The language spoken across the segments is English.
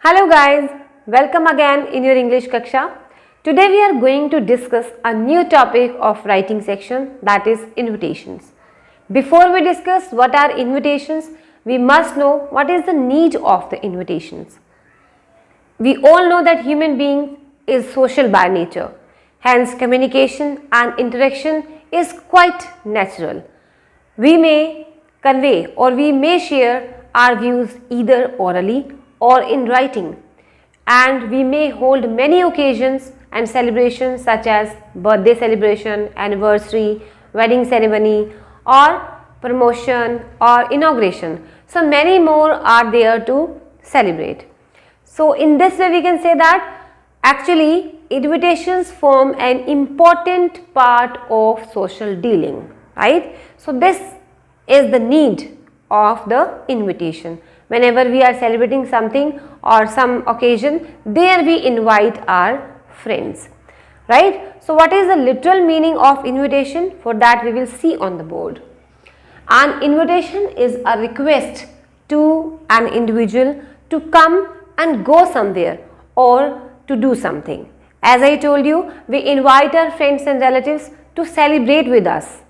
Hello guys, welcome again in your English Kaksha. Today we are going to discuss a new topic of writing section, that is invitations. Before we discuss what are invitations, we must know what is the need of the invitations. We all know that human being is social by nature. Hence communication and interaction is quite natural. We may convey or we may share our views either orally or in writing, and we may hold many occasions and celebrations such as birthday celebration, anniversary, wedding ceremony or promotion or inauguration. So many more are there to celebrate. So in this way we can say that actually invitations form an important part of social dealing, right? So this is the need of the invitation. Whenever we are celebrating something or some occasion, there we invite our friends, right? So what is the literal meaning of invitation? For that we will see on the board. An invitation is a request to an individual to come and go somewhere or to do something. As I told you, we invite our friends and relatives to celebrate with us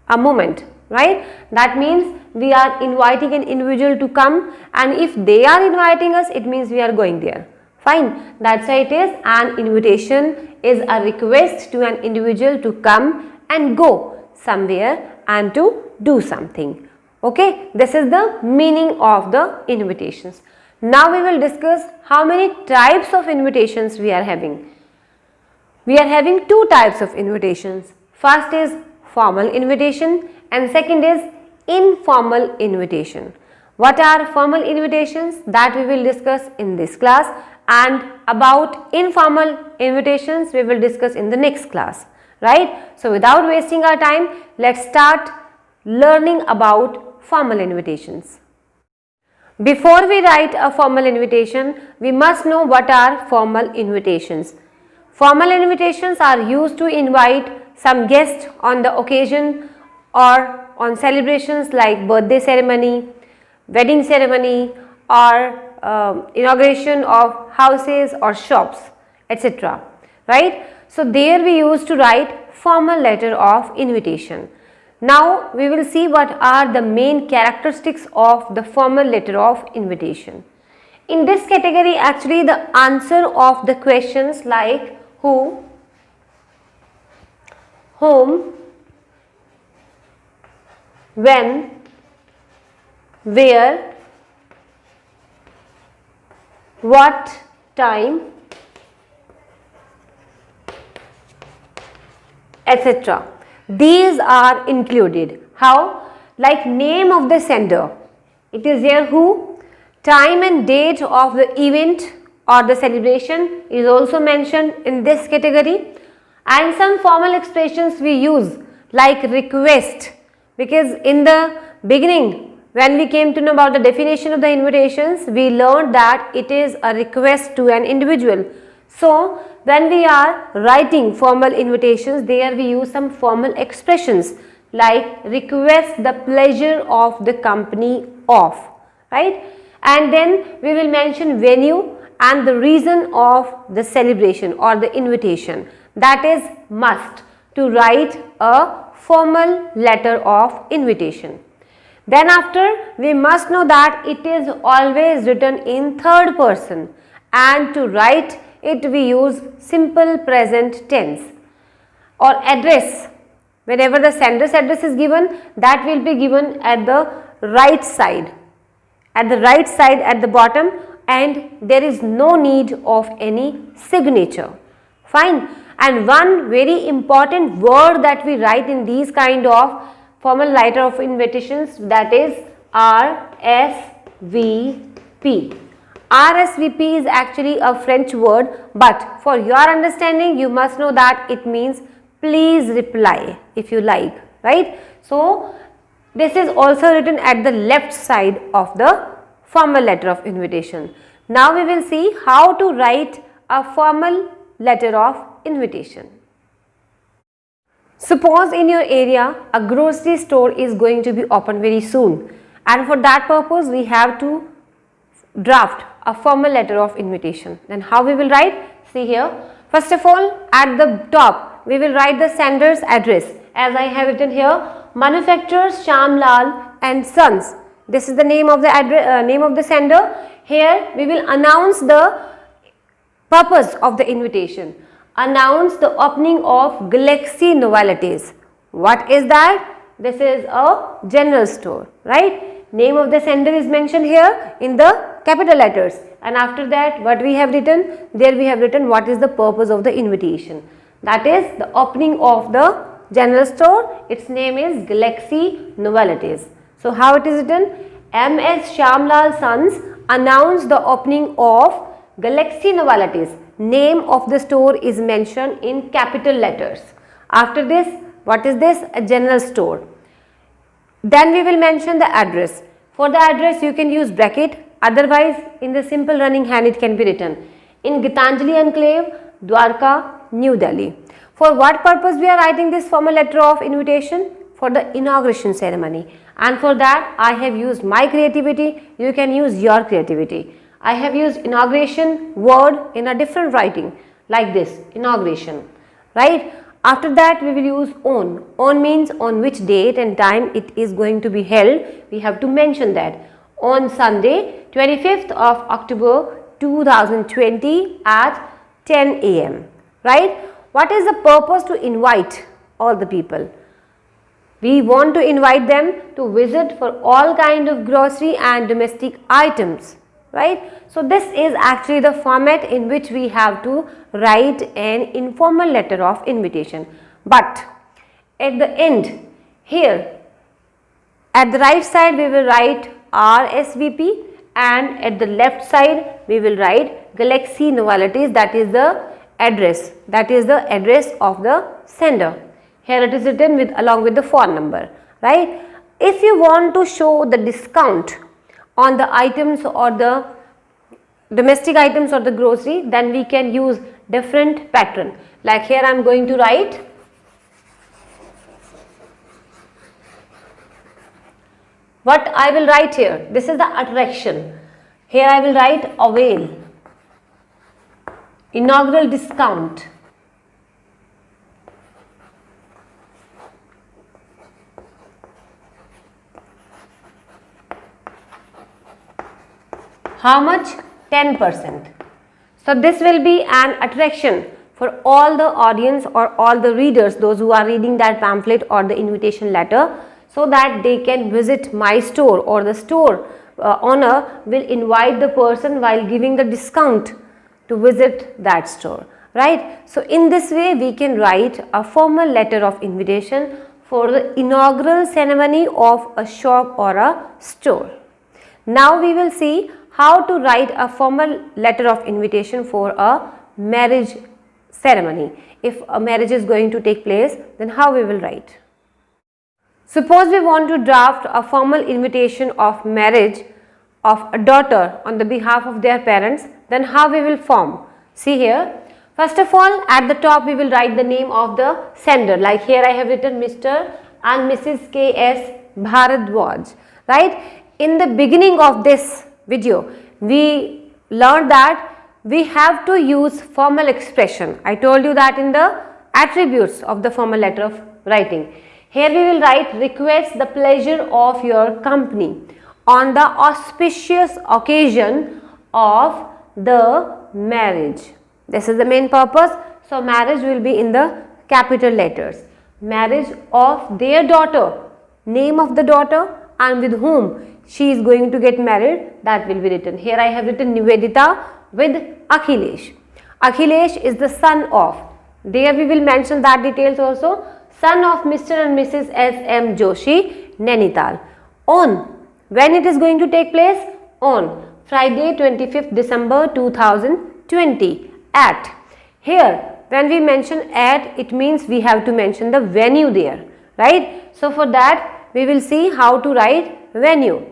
a moment, right? That means we are inviting an individual to come, and if they are inviting us, it means we are going there. Fine, that's why it is an invitation is a request to an individual to come and go somewhere and to do something. Okay, this is the meaning of the invitations. Now we will discuss how many types of invitations we are having. We are having two types of invitations. First is formal invitation and second is informal invitation. What are formal invitations? That we will discuss in this class, and about informal invitations we will discuss in the next class, right? So without wasting our time, let's start learning about formal invitations. Before we write a formal invitation, we must know what are formal invitations. Formal invitations are used to invite some guests on the occasion or on celebrations like birthday ceremony, wedding ceremony or inauguration of houses or shops, etc. Right? So there we used to write formal letter of invitation. Now we will see what are the main characteristics of the formal letter of invitation. In this category, actually the answer of the questions like who, whom, when, where, what time, etc. These are included. How? Like name of the sender. It is here who, time and date of the event or the celebration is also mentioned in this category, and some formal expressions we use like request, because in the beginning when we came to know about the definition of the invitations, we learned that it is a request to an individual. So when we are writing formal invitations, there we use some formal expressions like request the pleasure of the company of, right? And then we will mention venue and the reason of the celebration or the invitation. That is must to write a formal letter of invitation. Then after, we must know that it is always written in third person, and to write it we use simple present tense. Or address, whenever the sender's address is given, that will be given at the right side, at the bottom, and there is no need of any signature. Fine. And one very important word that we write in these kind of formal letter of invitations, that is RSVP. RSVP is actually a French word, but for your understanding you must know that it means please reply if you like, right? So this is also written at the left side of the formal letter of invitation. Now we will see how to write a formal letter of invitation. Suppose in your area a grocery store is going to be opened very soon, and for that purpose we have to draft a formal letter of invitation. Then how we will write? See here. First of all, at the top, we will write the sender's address. As I have written here, manufacturers Shyamlal and Sons. This is the name of the address, name of the sender. Here we will announce the purpose of the invitation. Announce the opening of Galaxy Novelties. What is that? This is a general store, right? Name of the sender is mentioned here in the capital letters, and after that what we have written? There we have written what is the purpose of the invitation. That is the opening of the general store. Its name is Galaxy Novelties. So how it is written? M.S. Shyamlal Sons announced the opening of Galaxy Novelties. Name of the store is mentioned in capital letters. After this, what is this? A general store. Then we will mention the address. For the address you can use bracket, otherwise in the simple running hand it can be written in Gitanjali Enclave, Dwarka, New Delhi. For what purpose we are writing this formal letter of invitation? For the inauguration ceremony, and for that I have used my creativity. You can use your creativity. I have used inauguration word in a different writing like this, inauguration, right? After that we will use on. On means on which date and time it is going to be held. We have to mention that. On Sunday 25th of October 2020 at 10 AM, right? What is the purpose to invite all the people? We want to invite them to visit for all kind of grocery and domestic items, right? So this is actually the format in which we have to write an informal letter of invitation. But at the end here, at the right side we will write RSVP, and at the left side we will write Galaxy Novelties. That is the address. That is the address of the sender. Here it is written with along with the phone number, right? If you want to show the discount on the items or the domestic items or the grocery, then we can use different pattern. Like here I am going to write what I will write here. This is the attraction. Here I will write avail, inaugural discount, how much? 10%. So this will be an attraction for all the audience or all the readers, those who are reading that pamphlet or the invitation letter, so that they can visit my store, or the store owner will invite the person while giving the discount to visit that store, right? So in this way we can write a formal letter of invitation for the inaugural ceremony of a shop or a store. Now we will see how to write a formal letter of invitation for a marriage ceremony. If a marriage is going to take place, then how we will write? Suppose we want to draft a formal invitation of marriage of a daughter on the behalf of their parents, then how we will form? See here, first of all at the top we will write the name of the sender. Like here I have written Mr. and Mrs. K.S. Bharadwaj, right? In the beginning of this video we learned that we have to use formal expression. I told you that in the attributes of the formal letter of writing. Here we will write request the pleasure of your company on the auspicious occasion of the marriage. This is the main purpose. So marriage will be in the capital letters. Marriage of their daughter, name of the daughter and with whom she is going to get married, that will be written. Here I have written Nivedita with Akhilesh. Akhilesh is the son of, there we will mention that details also, son of Mr. and Mrs. S.M. Joshi, Nainital. On, when it is going to take place? On Friday 25th December 2020 at. Here when we mention at, it means we have to mention the venue there, right? So for that we will see how to write venue.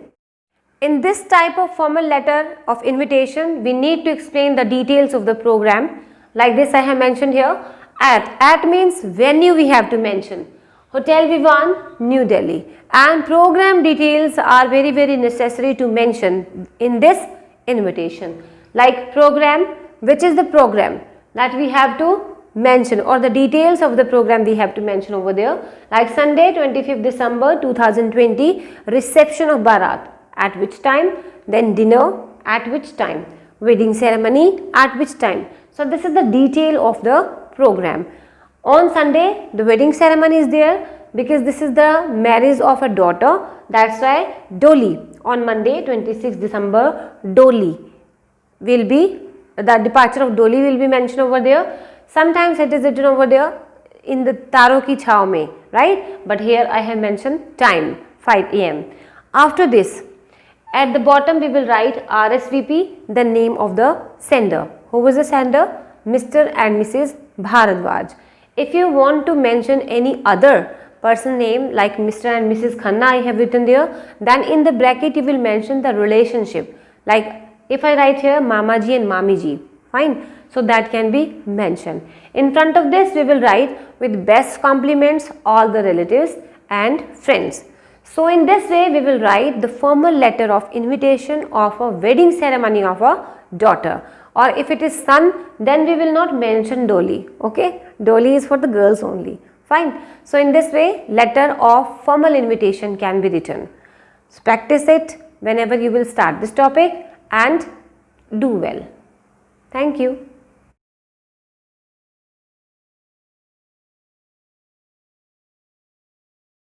In this type of formal letter of invitation, we need to explain the details of the program. Like this I have mentioned here, at means venue we have to mention. Hotel Vivan, New Delhi, and program details are very necessary to mention in this invitation. Like program, which is the program that we have to mention, or the details of the program we have to mention over there. Like Sunday 25th December 2020, reception of Bharat, at which time, then dinner, at which time, wedding ceremony, at which time. So this is the detail of the program. On Sunday the wedding ceremony is there, because this is the marriage of a daughter, that's why Doli. On Monday 26th December, Doli will be, the departure of Doli will be mentioned over there. Sometimes it is written over there in the Taro ki chhao mein, right? But here I have mentioned time, 5 am. After this, at the bottom we will write RSVP, the name of the sender. Who was the sender? Mr. and Mrs. Bharadwaj. If you want to mention any other person name like Mr. and Mrs. Khanna I have written there, then in the bracket you will mention the relationship. Like if I write here Mamaji and Mamiji, fine. So that can be mentioned. In front of this we will write with best compliments all the relatives and friends. So in this way we will write the formal letter of invitation of a wedding ceremony of a daughter. Or if it is son, then we will not mention Doli. Okay, Doli is for the girls only. Fine. So in this way letter of formal invitation can be written. So practice it whenever you will start this topic and do well. Thank you.